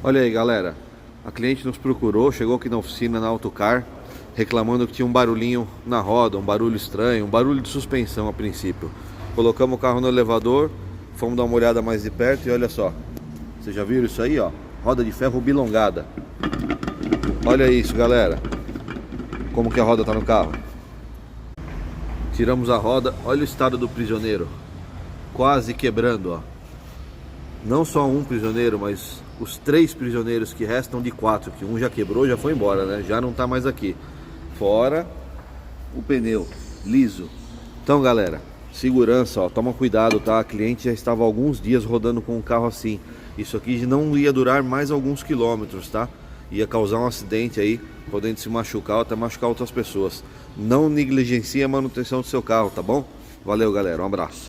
Olha aí, galera, a cliente nos procurou, chegou aqui na oficina, na Autocar, reclamando que tinha um barulhinho na roda, um barulho estranho, um barulho de suspensão a princípio. Colocamos o carro no elevador, fomos dar uma olhada mais de perto e olha só. Vocês já viram isso aí, ó? Roda de ferro bilongada. Olha isso, galera. Como que a roda tá no carro. Tiramos a roda, olha o estado do prisioneiro. Quase quebrando, ó. Não só um prisioneiro, mas os 3 prisioneiros que restam de 4, que um já quebrou, já foi embora, né? Já não tá mais aqui. Fora o pneu liso. Então, galera, segurança, ó, toma cuidado, tá? A cliente já estava há alguns dias rodando com um carro assim. Isso aqui não ia durar mais alguns quilômetros, tá? Ia causar um acidente aí, podendo se machucar ou até machucar outras pessoas. Não negligencie a manutenção do seu carro, tá bom? Valeu, galera, um abraço.